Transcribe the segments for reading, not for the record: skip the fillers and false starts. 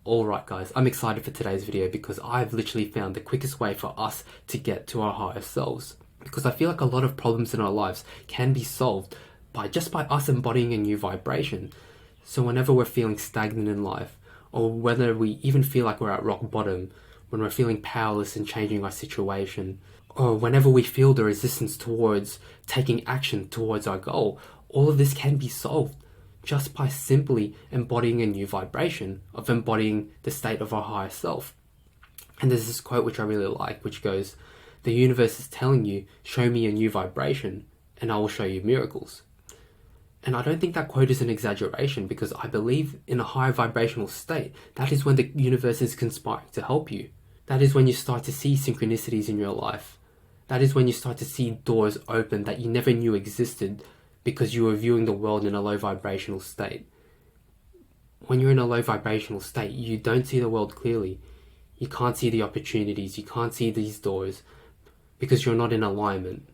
Alright guys, I'm excited for today's video because I've literally found the quickest way for us to get to our higher selves. Because I feel like a lot of problems in our lives can be solved by us embodying a new vibration. So whenever we're feeling stagnant in life, or whether we even feel like we're at rock bottom, when we're feeling powerless in changing our situation, or whenever we feel the resistance towards taking action towards our goal, all of this can be solved just by simply embodying a new vibration, of embodying the state of our higher self. And there's this quote which I really like, which goes, "The universe is telling you, show me a new vibration, and I will show you miracles." And I don't think that quote is an exaggeration, because I believe in a higher vibrational state, that is when the universe is conspiring to help you. That is when you start to see synchronicities in your life. That is when you start to see doors open that you never knew existed, because you were viewing the world in a low vibrational state. When you're in a low vibrational state, you don't see the world clearly. You can't see the opportunities, you can't see these doors, because you're not in alignment.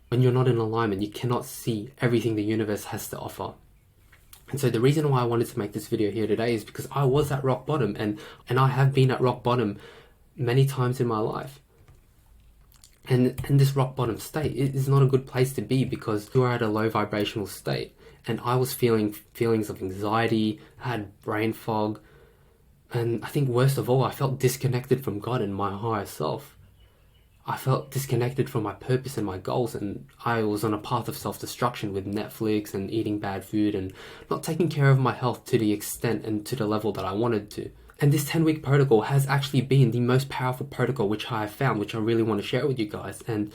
When you're not in alignment, you cannot see everything the universe has to offer. And so the reason why I wanted to make this video here today is because I was at rock bottom, and I have been at rock bottom many times in my life. And this rock bottom state is not a good place to be, because you are at a low vibrational state. And I was feeling feelings of anxiety, I had brain fog, and I think worst of all, I felt disconnected from God and my higher self. I felt disconnected from my purpose and my goals, and I was on a path of self-destruction with Netflix and eating bad food and not taking care of my health to the extent and to the level that I wanted to. And this 10-week protocol has actually been the most powerful protocol which I have found, which I really want to share with you guys. And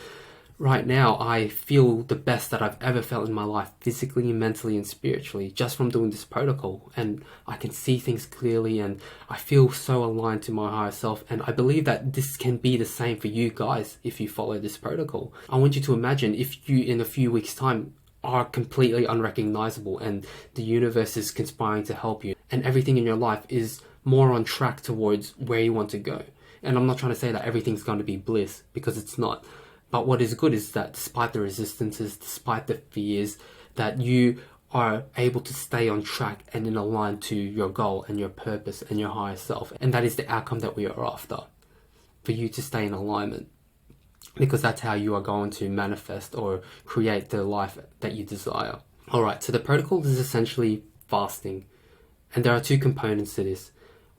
right now, I feel the best that I've ever felt in my life, physically, mentally, and spiritually, just from doing this protocol. And I can see things clearly, and I feel so aligned to my higher self. And I believe that this can be the same for you guys if you follow this protocol. I want you to imagine if you, in a few weeks' time, are completely unrecognizable, and the universe is conspiring to help you, and everything in your life is more on track towards where you want to go. And I'm not trying to say that everything's going to be bliss, because it's not. But what is good is that despite the resistances, despite the fears, that you are able to stay on track and in line to your goal and your purpose and your higher self. And that is the outcome that we are after, for you to stay in alignment. Because that's how you are going to manifest or create the life that you desire. Alright, so the protocol is essentially fasting. And there are two components to this.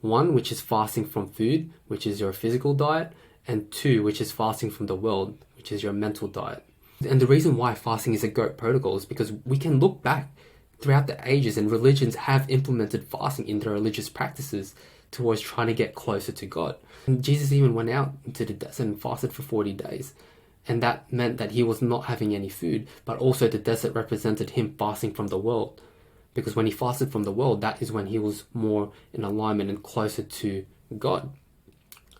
One, which is fasting from food, which is your physical diet, and two, which is fasting from the world, which is your mental diet. And the reason why fasting is a GOAT protocol is because we can look back throughout the ages, and religions have implemented fasting in their religious practices towards trying to get closer to God. And Jesus even went out into the desert and fasted for 40 days. And that meant that he was not having any food, but also the desert represented him fasting from the world. Because when he fasted from the world, that is when he was more in alignment and closer to God.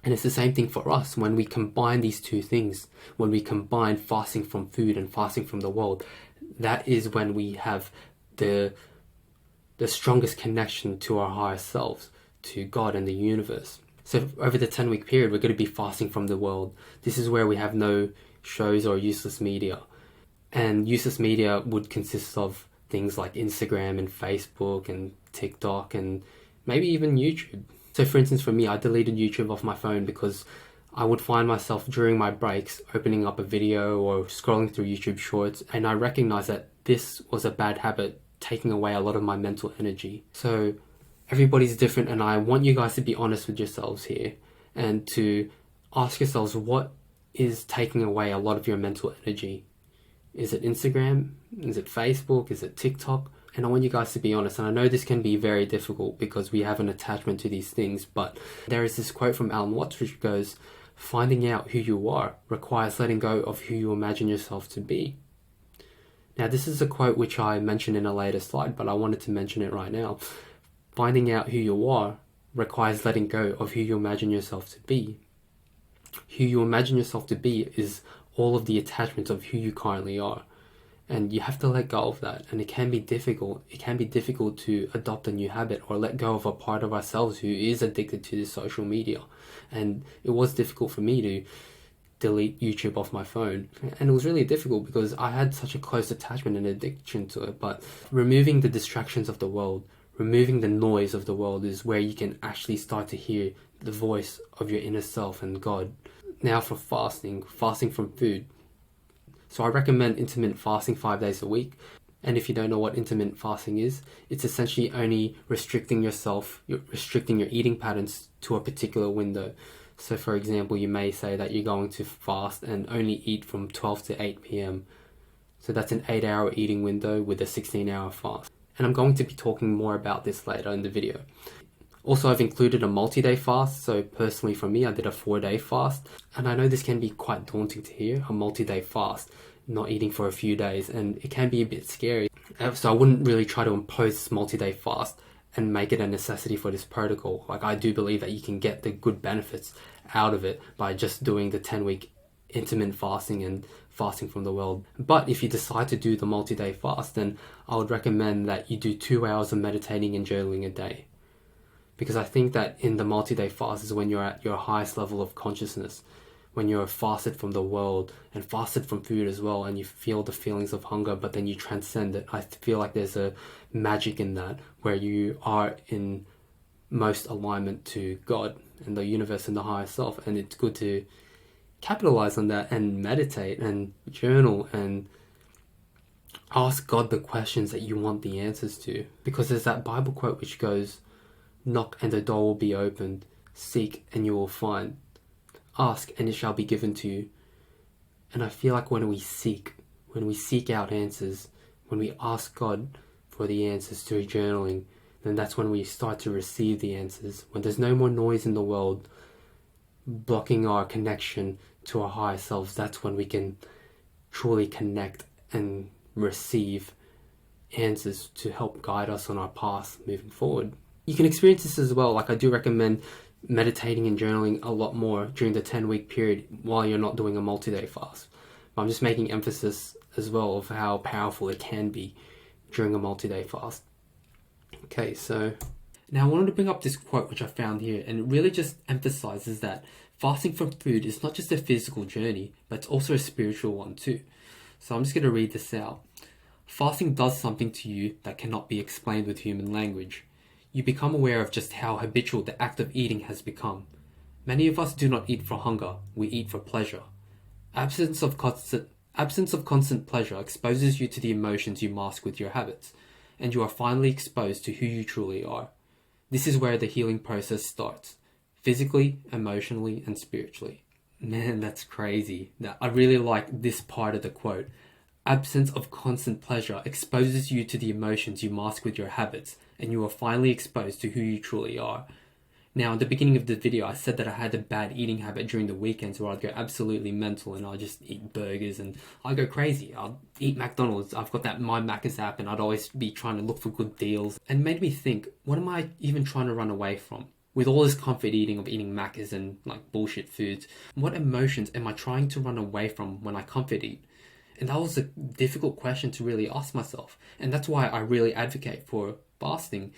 And it's the same thing for us. When we combine these two things, when we combine fasting from food and fasting from the world, that is when we have the strongest connection to our higher selves, to God and the universe. So over the 10-week period, we're going to be fasting from the world. This is where we have no shows or useless media. And useless media would consist of things like Instagram and Facebook and TikTok and maybe even YouTube. So for instance, for me, I deleted YouTube off my phone because I would find myself during my breaks opening up a video or scrolling through YouTube shorts, and I recognized that this was a bad habit, taking away a lot of my mental energy. So everybody's different, and I want you guys to be honest with yourselves here and to ask yourselves, what is taking away a lot of your mental energy? Is it Instagram? Is it Facebook? Is it TikTok? And I want you guys to be honest. And I know this can be very difficult because we have an attachment to these things, but there is this quote from Alan Watts which goes, "Finding out who you are requires letting go of who you imagine yourself to be." Now, this is a quote which I mentioned in a later slide, but I wanted to mention it right now. Finding out who you are requires letting go of who you imagine yourself to be. Who you imagine yourself to be is all of the attachments of who you currently are. And you have to let go of that. And it can be difficult. It can be difficult to adopt a new habit or let go of a part of ourselves who is addicted to this social media. And it was difficult for me to delete YouTube off my phone. And it was really difficult because I had such a close attachment and addiction to it. But removing the distractions of the world, removing the noise of the world is where you can actually start to hear the voice of your inner self and God. Now for fasting from food. So I recommend intermittent fasting 5 days a week. And if you don't know what intermittent fasting is, it's essentially only restricting your eating patterns to a particular window. So for example, you may say that you're going to fast and only eat from 12 to 8 p.m. So that's an 8-hour eating window with a 16-hour fast. And I'm going to be talking more about this later in the video. Also, I've included a multi-day fast. So personally for me, I did a 4-day fast. And I know this can be quite daunting to hear, a multi-day fast, not eating for a few days, and it can be a bit scary. So I wouldn't really try to impose this multi-day fast and make it a necessity for this protocol. Like, I do believe that you can get the good benefits out of it by just doing the 10-week intermittent fasting and fasting from the world. But if you decide to do the multi-day fast, then I would recommend that you do 2 hours of meditating and journaling a day. Because I think that in the multi-day fast is when you're at your highest level of consciousness, when you're fasted from the world and fasted from food as well, and you feel the feelings of hunger, but then you transcend it. I feel like there's a magic in that, where you are in most alignment to God and the universe and the higher self. And it's good to capitalize on that and meditate and journal and ask God the questions that you want the answers to. Because there's that Bible quote which goes, "Knock and the door will be opened, seek and you will find, ask and it shall be given to you." And I feel like when we seek out answers, when we ask God for the answers through journaling, then that's when we start to receive the answers. When there's no more noise in the world blocking our connection to our higher selves, that's when we can truly connect and receive answers to help guide us on our path moving forward. You can experience this as well. Like, I do recommend meditating and journaling a lot more during the 10-week period while you're not doing a multi-day fast. But I'm just making emphasis as well of how powerful it can be during a multi-day fast. Okay, so now I wanted to bring up this quote which I found here, and it really just emphasizes that fasting from food is not just a physical journey, but it's also a spiritual one too. So I'm just going to read this out. "Fasting does something to you that cannot be explained with human language. You become aware of just how habitual the act of eating has become. Many of us do not eat for hunger, we eat for pleasure. Absence of constant pleasure exposes you to the emotions you mask with your habits, and you are finally exposed to who you truly are. This is where the healing process starts, physically, emotionally, and spiritually." Man, that's crazy. Now, I really like this part of the quote. "Absence of constant pleasure exposes you to the emotions you mask with your habits, and you are finally exposed to who you truly are." Now, at the beginning of the video, I said that I had a bad eating habit during the weekends where I'd go absolutely mental and I'd just eat burgers and I'd go crazy. I'd eat McDonald's. I've got that My Macca's app and I'd always be trying to look for good deals. And it made me think, what am I even trying to run away from? With all this comfort eating of eating Macca's and like bullshit foods, what emotions am I trying to run away from when I comfort eat? And that was a difficult question to really ask myself. And that's why I really advocate for fasting,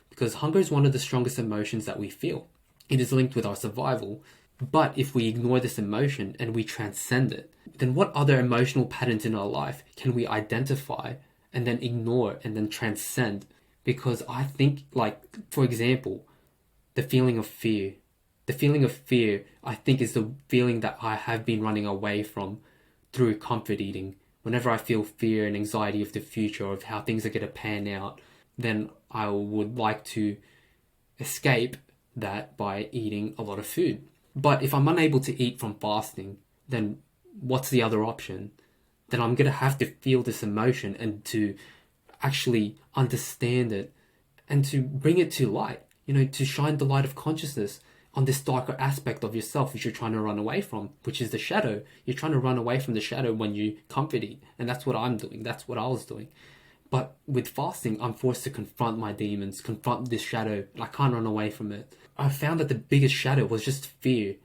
because hunger is one of the strongest emotions that we feel. It is linked with our survival. But if we ignore this emotion and we transcend it, then what other emotional patterns in our life can we identify and then ignore and then transcend? Because I think, like, for example, the feeling of fear. The feeling of fear, I think, is the feeling that I have been running away from through comfort eating. Whenever I feel fear and anxiety of the future, of how things are going to pan out, then I would like to escape that by eating a lot of food. But if I'm unable to eat from fasting, then what's the other option? Then I'm going to have to feel this emotion and to actually understand it and to bring it to light, to shine the light of consciousness on this darker aspect of yourself which you're trying to run away from, which is the shadow. You're trying to run away from the shadow when you comfort eat. And that's what I'm doing. That's what I was doing. But with fasting, I'm forced to confront my demons, confront this shadow, and I can't run away from it. I found that the biggest shadow was just fear.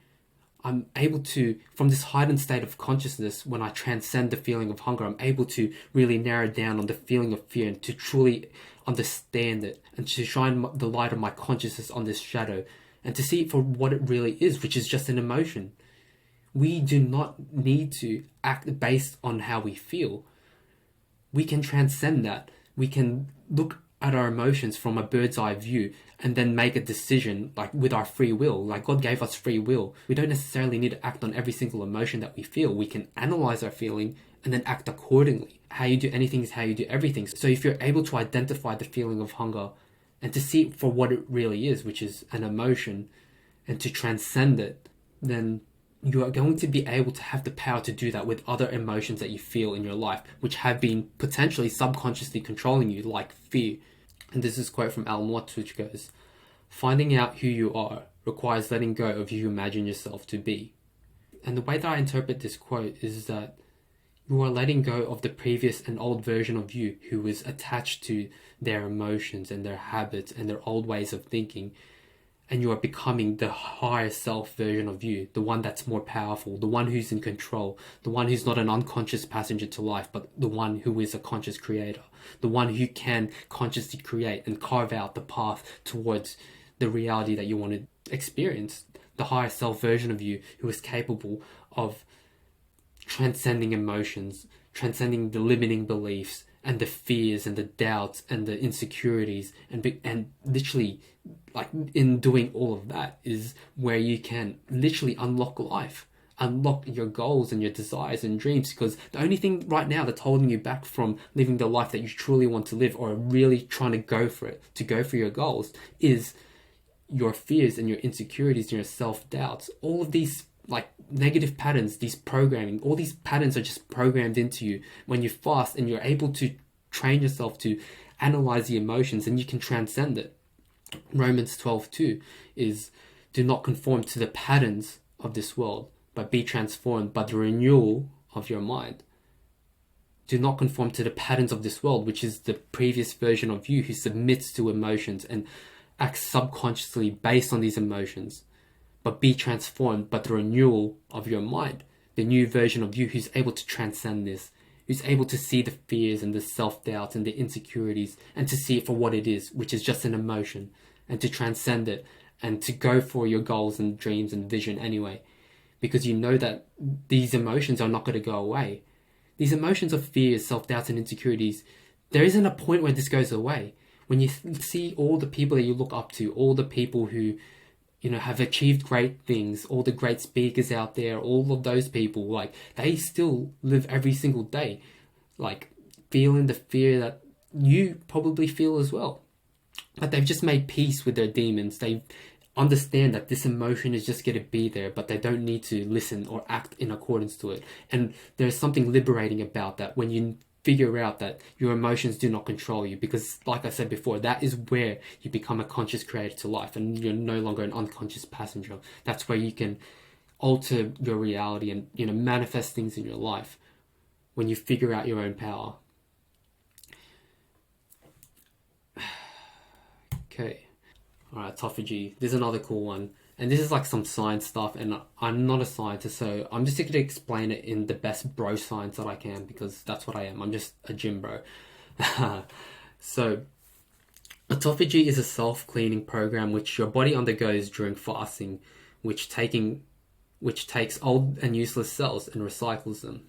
I'm able to, from this heightened state of consciousness, when I transcend the feeling of hunger, I'm able to really narrow down on the feeling of fear and to truly understand it and to shine the light of my consciousness on this shadow and to see it for what it really is, which is just an emotion. We do not need to act based on how we feel. We can transcend that. We can look at our emotions from a bird's eye view and then make a decision like with our free will. Like God gave us free will. We don't necessarily need to act on every single emotion that we feel. We can analyze our feeling and then act accordingly. How you do anything is how you do everything. So if you're able to identify the feeling of hunger and to see it for what it really is, which is an emotion, and to transcend it, then you are going to be able to have the power to do that with other emotions that you feel in your life, which have been potentially subconsciously controlling you, like fear. And this is a quote from Alan Watts, which goes, "Finding out who you are requires letting go of who you imagine yourself to be." And the way that I interpret this quote is that you are letting go of the previous and old version of you who was attached to their emotions and their habits and their old ways of thinking. And you are becoming the higher self version of you, the one that's more powerful, the one who's in control, the one who's not an unconscious passenger to life, but the one who is a conscious creator, the one who can consciously create and carve out the path towards the reality that you want to experience. The higher self version of you who is capable of transcending emotions, transcending the limiting beliefs and the fears and the doubts and the insecurities, and literally, like, in doing all of that is where you can literally unlock life, unlock your goals and your desires and dreams. Because the only thing right now that's holding you back from living the life that you truly want to live, or really trying to go for it, to go for your goals, is your fears and your insecurities and your self-doubts. All of these like negative patterns, these programming, all these patterns are just programmed into you. When you fast and you're able to train yourself to analyze the emotions, and you can transcend it. Romans 12:2 is, "Do not conform to the patterns of this world, but be transformed by the renewal of your mind." Do not conform to the patterns of this world, which is the previous version of you who submits to emotions and acts subconsciously based on these emotions. But be transformed by the renewal of your mind, the new version of you who's able to transcend this, who's able to see the fears and the self-doubts and the insecurities and to see it for what it is, which is just an emotion, and to transcend it and to go for your goals and dreams and vision anyway, because you know that these emotions are not going to go away. These emotions of fears, self-doubts and insecurities, there isn't a point where this goes away. When you see all the people that you look up to, all the people who have achieved great things, all the great speakers out there, all of those people, like, they still live every single day, like, feeling the fear that you probably feel as well. But they've just made peace with their demons. They understand that this emotion is just going to be there, but they don't need to listen or act in accordance to it. And there's something liberating about that when you figure out that your emotions do not control you, because like I said before, that is where you become a conscious creator to life and you're no longer an unconscious passenger. That's where you can alter your reality and manifest things in your life, when you figure out your own power. Okay, alright, autophagy. This is another cool one. And this is like some science stuff, and I'm not a scientist, so I'm just going to explain it in the best bro science that I can, because that's what I am. I'm just a gym bro. So, autophagy is a self-cleaning program which your body undergoes during fasting, which takes old and useless cells and recycles them.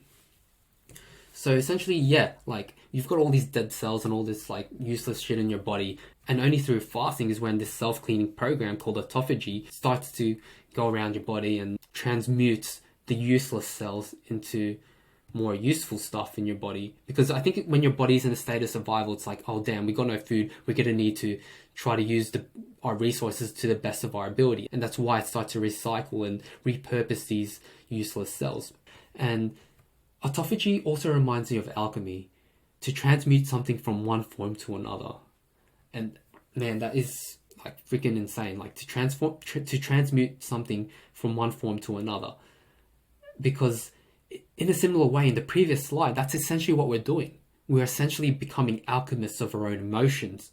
So essentially, yeah, like, you've got all these dead cells and all this like useless shit in your body, and only through fasting is when this self-cleaning program called autophagy starts to go around your body and transmutes the useless cells into more useful stuff in your body. Because I think when your body's in a state of survival, it's like, oh damn, we got no food, we're gonna need to try to use our resources to the best of our ability, and that's why it starts to recycle and repurpose these useless cells. And autophagy also reminds me of alchemy, to transmute something from one form to another. And man, that is like freaking insane, like to transmute something from one form to another. Because in a similar way, in the previous slide, that's essentially what we're doing. We're essentially becoming alchemists of our own emotions.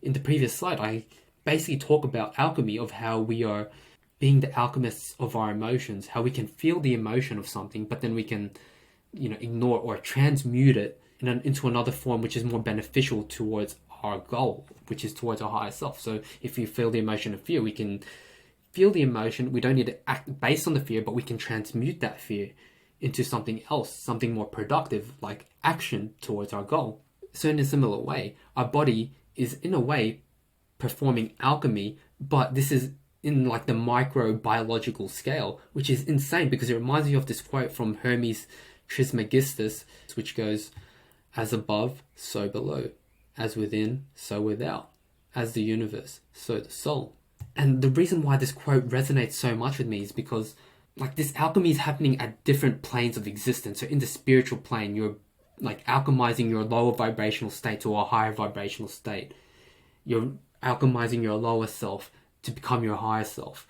In the previous slide, I basically talk about alchemy, of how we are being the alchemists of our emotions, how we can feel the emotion of something, but then we can ignore or transmute it into another form which is more beneficial towards our goal, which is towards our higher self. So if you feel the emotion of fear, we can feel the emotion. We don't need to act based on the fear, but we can transmute that fear into something else, something more productive, like action towards our goal. So in a similar way, our body is in a way performing alchemy, but this is in like the microbiological scale, which is insane because it reminds me of this quote from Hermes Trismegistus, which goes, "As above, so below, as within, so without, as the universe, so the soul." And the reason why this quote resonates so much with me is because like this alchemy is happening at different planes of existence. So in the spiritual plane, you're like alchemizing your lower vibrational state to a higher vibrational state. You're alchemizing your lower self to become your higher self.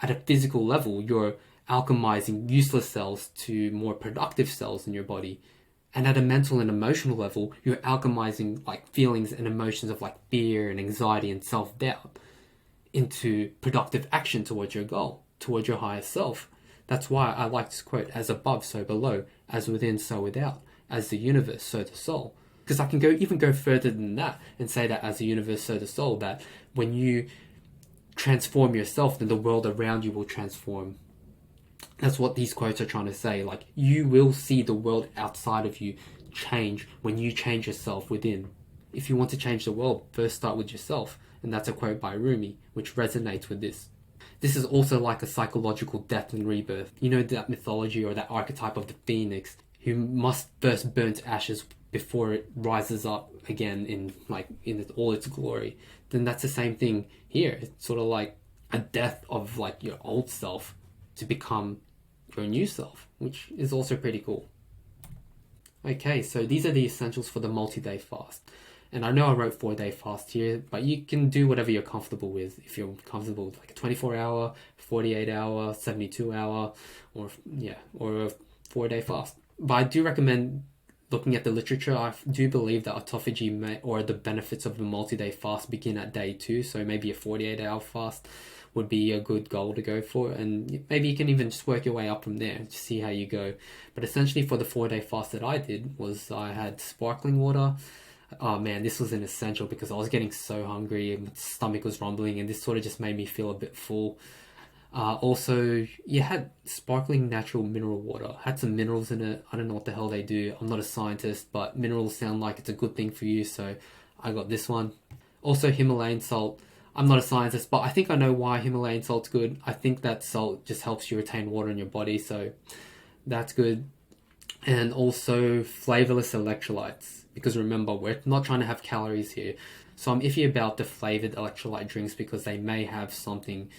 At a physical level, you're alchemizing useless cells to more productive cells in your body. And at a mental and emotional level, you're alchemizing like feelings and emotions of like fear and anxiety and self-doubt into productive action towards your goal, towards your higher self. That's why I like this quote, "As above, so below, as within, so without, as the universe, so the soul." Because I can even go further than that and say that as the universe, so the soul, that when you transform yourself, then the world around you will transform. That's what these quotes are trying to say. Like, you will see the world outside of you change when you change yourself within. If you want to change the world, first start with yourself. And that's a quote by Rumi, which resonates with this. This is also like a psychological death and rebirth. You know that mythology or that archetype of the phoenix who must first burn to ashes before it rises up again in all its glory. Then that's the same thing here. It's sort of like a death of like your old self to become your new self, which is also pretty cool. Okay, so these are the essentials for the multi-day fast. And I know I wrote 4-day fast here, but you can do whatever you're comfortable with. If you're comfortable with like a 24-hour, 48-hour, 72-hour, or a 4-day fast. But I do recommend looking at the literature. I do believe that autophagy or the benefits of a multi-day fast begin at day 2. So maybe a 48-hour fast would be a good goal to go for. And maybe you can even just work your way up from there to see how you go. But essentially for the 4-day fast that I did was I had sparkling water. Oh man, this was an essential because I was getting so hungry and my stomach was rumbling, and this sort of just made me feel a bit full. Also, you had sparkling natural mineral water. Had some minerals in it. I don't know what the hell they do. I'm not a scientist, but minerals sound like it's a good thing for you, so I got this one. Also, Himalayan salt. I'm not a scientist, but I think I know why Himalayan salt's good. I think that salt just helps you retain water in your body, so that's good. And also flavorless electrolytes, because remember, we're not trying to have calories here. So I'm iffy about the flavored electrolyte drinks because they may have something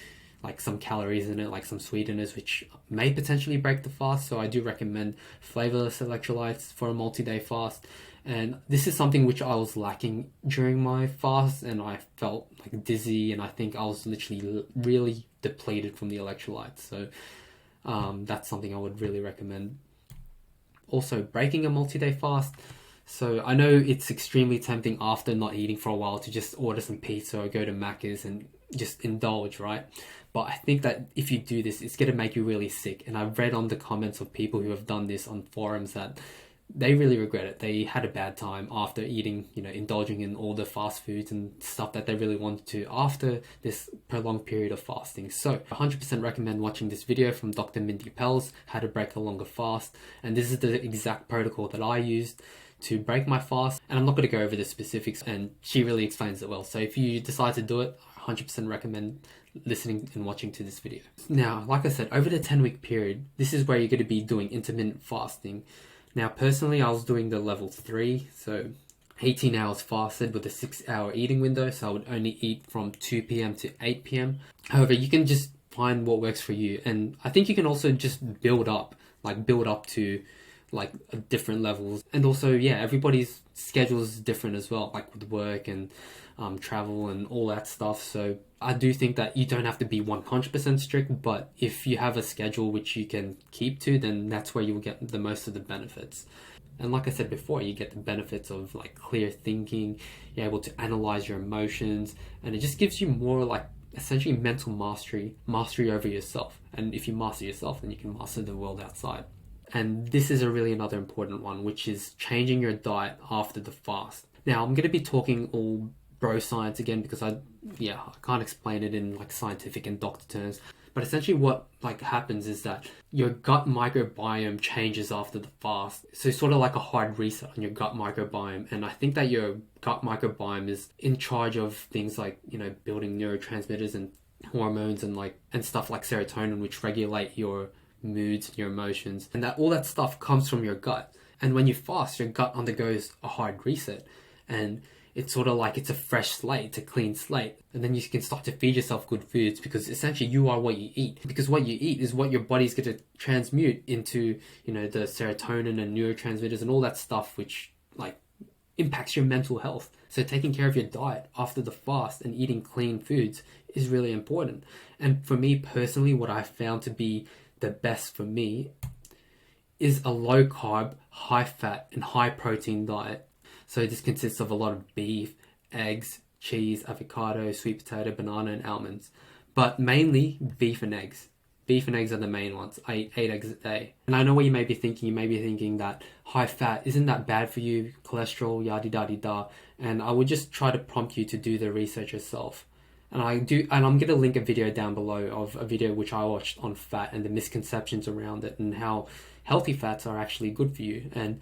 like some calories in it, like some sweeteners, which may potentially break the fast. So I do recommend flavorless electrolytes for a multi-day fast. And this is something which I was lacking during my fast, and I felt like dizzy, and I think I was literally really depleted from the electrolytes. So that's something I would really recommend. Also, breaking a multi-day fast. So I know it's extremely tempting after not eating for a while to just order some pizza or go to Macca's and just indulge, right? But I think that if you do this, it's going to make you really sick. And I've read on the comments of people who have done this on forums that they really regret it. They had a bad time after eating, indulging in all the fast foods and stuff that they really wanted to after this prolonged period of fasting. So 100% recommend watching this video from Dr. Mindy Pelz, How to Break a Longer Fast. And this is the exact protocol that I used to break my fast. And I'm not going to go over the specifics, and she really explains it well. So if you decide to do it, 100% recommend listening and watching to this video. Now, like I said, over the 10-week period, this is where you're going to be doing intermittent fasting. Now, personally, I was doing the level 3, so 18 hours fasted with a 6-hour eating window, so I would only eat from 2 p.m. to 8 p.m. However, you can just find what works for you, and I think you can also just build up to like different levels. And also, everybody's schedule is different as well, like with work and travel and all that stuff. So I do think that you don't have to be 100% strict, but if you have a schedule which you can keep to, then that's where you will get the most of the benefits. And like I said before, you get the benefits of like clear thinking, you're able to analyze your emotions, and it just gives you more like essentially mental mastery over yourself. And if you master yourself, then you can master the world outside. And this is another important one, which is changing your diet after the fast. Now, I'm going to be talking all bro science again because I can't explain it in like scientific and doctor terms. But essentially what like happens is that your gut microbiome changes after the fast. So it's sort of like a hard reset on your gut microbiome. And I think that your gut microbiome is in charge of things like, you know, building neurotransmitters and hormones and stuff like serotonin, which regulate your moods and your emotions. And that all that stuff comes from your gut. And when you fast, your gut undergoes a hard reset. And it's sort of like it's a fresh slate, it's a clean slate. And then you can start to feed yourself good foods because essentially you are what you eat. Because what you eat is what your body's going to transmute into, you know, the serotonin and neurotransmitters and all that stuff which like impacts your mental health. So taking care of your diet after the fast and eating clean foods is really important. And for me personally, what I found to be the best for me is a low carb, high fat and high protein diet. So this consists of a lot of beef, eggs, cheese, avocado, sweet potato, banana, and almonds. But mainly beef and eggs. Beef and eggs are the main ones. I eat 8 eggs a day. And I know what you may be thinking. You may be thinking that high fat, isn't that bad for you? Cholesterol, yada-da-da-da. And I would just try to prompt you to do the research yourself. And I'm going to link a video down below of a video which I watched on fat and the misconceptions around it and how healthy fats are actually good for you. And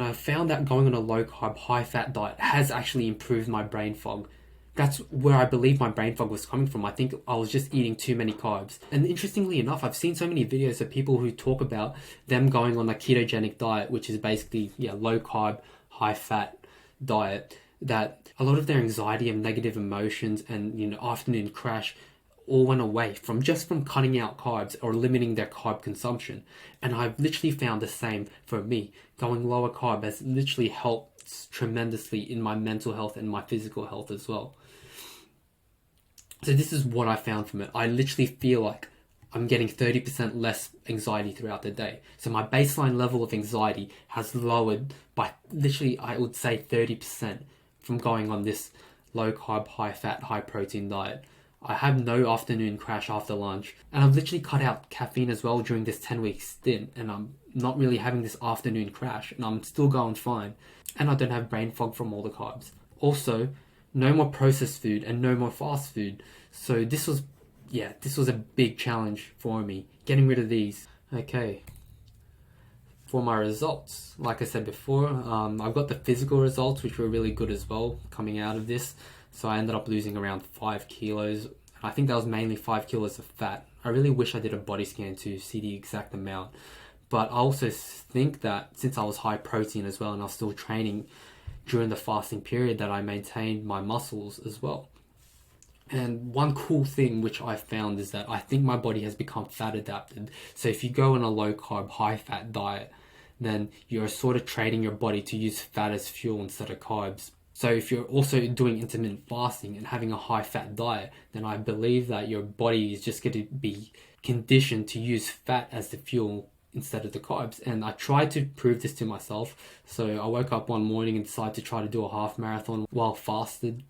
I found that going on a low-carb, high-fat diet has actually improved my brain fog. That's where I believe my brain fog was coming from. I think I was just eating too many carbs. And interestingly enough, I've seen so many videos of people who talk about them going on a ketogenic diet, which is basically low-carb, high-fat diet, that a lot of their anxiety and negative emotions and, you know, afternoon crash all went away from cutting out carbs or limiting their carb consumption. And I've literally found the same for me. Going lower carb has literally helped tremendously in my mental health and my physical health as well. So this is what I found from it. I literally feel like I'm getting 30% less anxiety throughout the day. So my baseline level of anxiety has lowered by literally, I would say 30% from going on this low carb, high fat, high protein diet. I have no afternoon crash after lunch. And I've literally cut out caffeine as well during this 10-week stint. And I'm not really having this afternoon crash. And I'm still going fine. And I don't have brain fog from all the carbs. Also, no more processed food and no more fast food. So this was a big challenge for me. Getting rid of these. Okay. For my results, like I said before, I've got the physical results, which were really good as well, coming out of this. So I ended up losing around 5 kilos. I think that was mainly 5 kilos of fat. I really wish I did a body scan to see the exact amount. But I also think that since I was high protein as well and I was still training during the fasting period, that I maintained my muscles as well. And one cool thing which I found is that I think my body has become fat adapted. So if you go on a low carb, high fat diet, then you're sort of training your body to use fat as fuel instead of carbs. So if you're also doing intermittent fasting and having a high fat diet, then I believe that your body is just going to be conditioned to use fat as the fuel instead of the carbs. And I tried to prove this to myself. So I woke up one morning and decided to try to do a half marathon while fasted.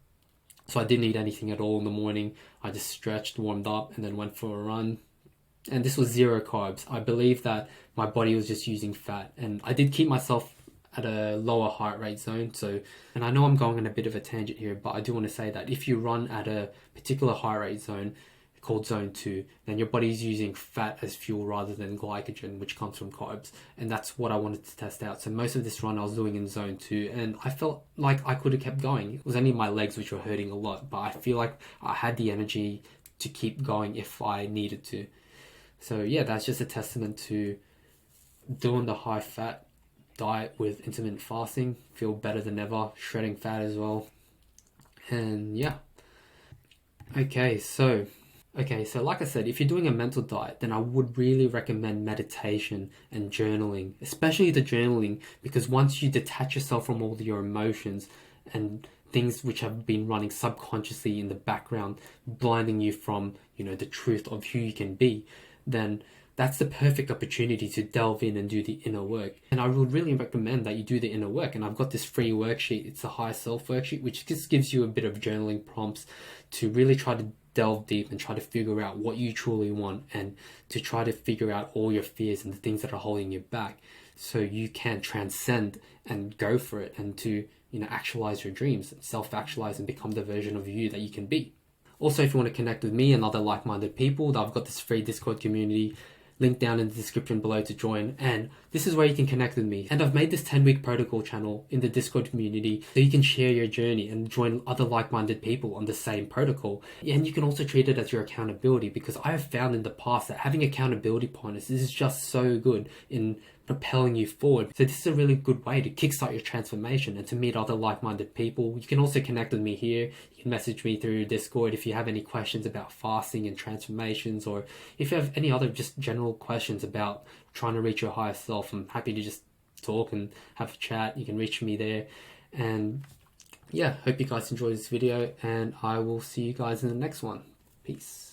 So I didn't eat anything at all in the morning. I just stretched, warmed up, and then went for a run. And this was 0 carbs. I believe that my body was just using fat. And I did keep myself at a lower heart rate zone. So, and I know I'm going on a bit of a tangent here, but I do want to say that if you run at a particular heart rate zone called zone 2, then your body's using fat as fuel rather than glycogen, which comes from carbs. And that's what I wanted to test out. So most of this run I was doing in zone 2, and I felt like I could have kept going. It was only my legs which were hurting a lot, but I feel like I had the energy to keep going if I needed to. So yeah, that's just a testament to doing the high fat diet with intermittent fasting. Feel better than ever, shredding fat as well. And yeah. Okay, so like I said, if you're doing a mental diet, then I would really recommend meditation and journaling, especially the journaling, because once you detach yourself from all your emotions and things which have been running subconsciously in the background, blinding you from, you know, the truth of who you can be, then that's the perfect opportunity to delve in and do the inner work. And I would really recommend that you do the inner work. And I've got this free worksheet. It's a high self worksheet, which just gives you a bit of journaling prompts to really try to delve deep and try to figure out what you truly want, and to try to figure out all your fears and the things that are holding you back, so you can transcend and go for it, and to, actualize your dreams, self-actualize, and become the version of you that you can be. Also, if you want to connect with me and other like-minded people, I've got this free Discord community, link down in the description below to join, and this is where you can connect with me. And I've made this 10-week protocol channel in the Discord community so you can share your journey and join other like-minded people on the same protocol. And you can also treat it as your accountability, because I have found in the past that having accountability partners is just so good in propelling you forward. So this is a really good way to kickstart your transformation and to meet other like-minded people. You can also connect with me here. You can message me through Discord if you have any questions about fasting and transformations, or if you have any other just general questions about trying to reach your higher self. I'm happy to just talk and have a chat. You can reach me there. And yeah, hope you guys enjoyed this video, and I will see you guys in the next one. Peace.